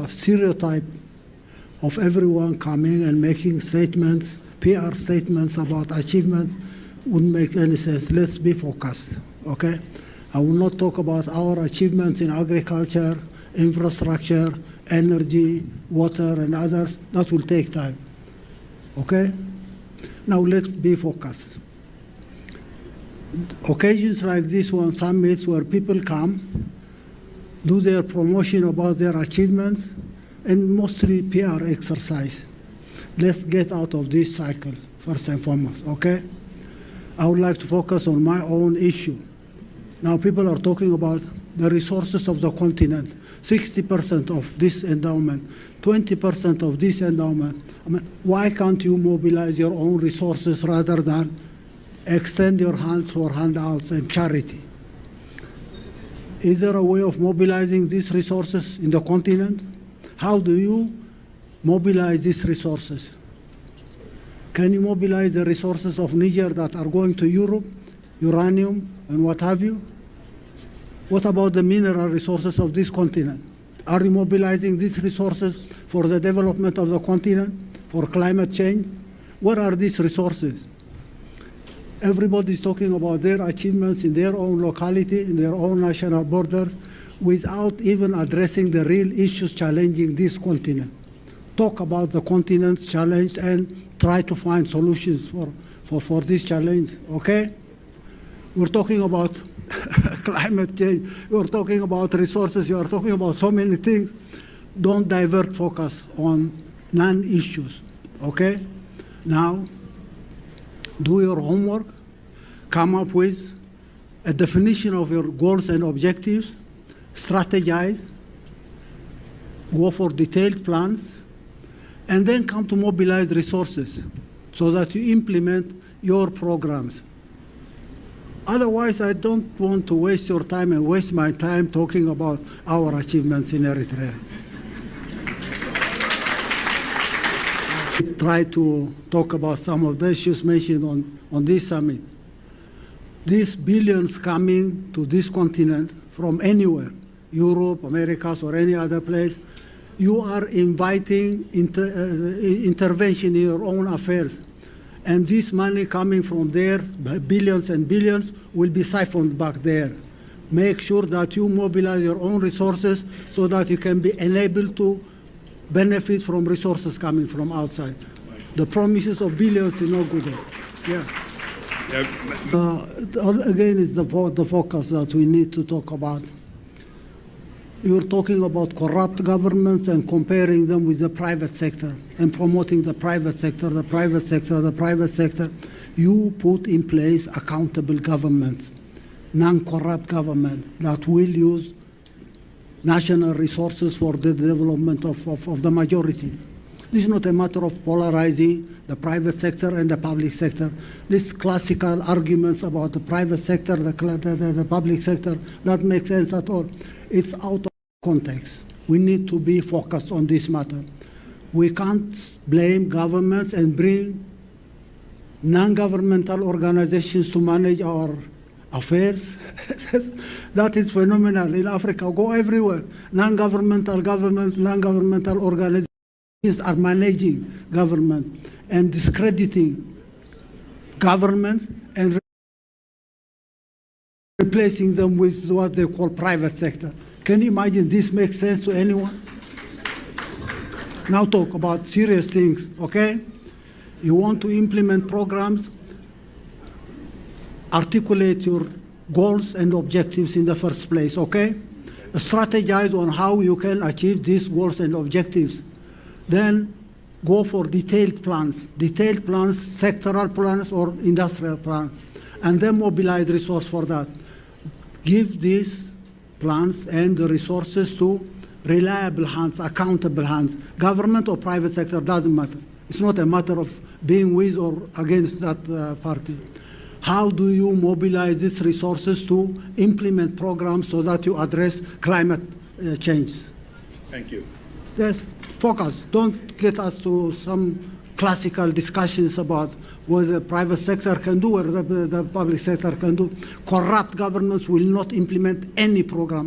stereotype of everyone coming and making statements, PR statements about achievements wouldn't make any sense. Let's be focused, okay? I will not talk about our achievements in agriculture, infrastructure, energy, water, and others. That will take time, okay? Now let's be focused. Occasions like this one, summits where people come, do their promotion about their achievements, and mostly PR exercise. Let's get out of this cycle, first and foremost, okay? I would like to focus on my own issue. Now people are talking about the resources of the continent, 60% of this endowment, 20% of this endowment. I mean, why can't you mobilize your own resources rather than extend your hands for handouts and charity? Is there a way of mobilizing these resources in the continent? How do you mobilize these resources? Can you mobilize the resources of Niger that are going to Europe, uranium and what have you? What about the mineral resources of this continent? Are you mobilizing these resources for the development of the continent, for climate change? What are these resources? Everybody is talking about their achievements in their own locality, in their own national borders, without even addressing the real issues challenging this continent. Talk about the continent's challenge and try to find solutions for this challenge, okay? We're talking about climate change, you're talking about resources, you are talking about so many things. Don't divert focus on non-issues, okay? Now, do your homework, come up with a definition of your goals and objectives, strategize, go for detailed plans, and then come to mobilize resources so that you implement your programs. Otherwise, I don't want to waste your time and waste my time talking about our achievements in Eritrea. Try to talk about some of the issues mentioned on this summit. These billions coming to this continent from anywhere, Europe, Americas, or any other place, you are inviting intervention in your own affairs. And this money coming from there, billions and billions, will be siphoned back there. Make sure that you mobilize your own resources so that you can be enabled to benefit from resources coming from outside. The promises of billions is no good. Yeah. Again, it's the focus that we need to talk about. You're talking about corrupt governments and comparing them with the private sector and promoting the private sector, the private sector, the private sector. You put in place accountable governments, non-corrupt government that will use national resources for the development of the majority. This is not a matter of polarizing the private sector and the public sector. These classical arguments about the private sector, the public sector, that makes sense at all. It's out of context. We need to be focused on this matter. We can't blame governments and bring non-governmental organizations to manage our affairs. That is phenomenal. In Africa, go everywhere. Non-governmental government, non-governmental organizations are managing governments and discrediting governments and replacing them with what they call private sector. Can you imagine this makes sense to anyone? Now talk about serious things, okay? You want to implement programs, articulate your goals and objectives in the first place, okay? Strategize on how you can achieve these goals and objectives. Then go for detailed plans, sectoral plans or industrial plans, and then mobilize resources for that. Give these plans and the resources to reliable hands, accountable hands. Government or private sector doesn't matter. It's not a matter of being with or against that party. How do you mobilize these resources to implement programs so that you address climate change? Thank you. Yes, focus. Don't get us to some classical discussions about what the private sector can do or the public sector can do. Corrupt governments will not implement any program.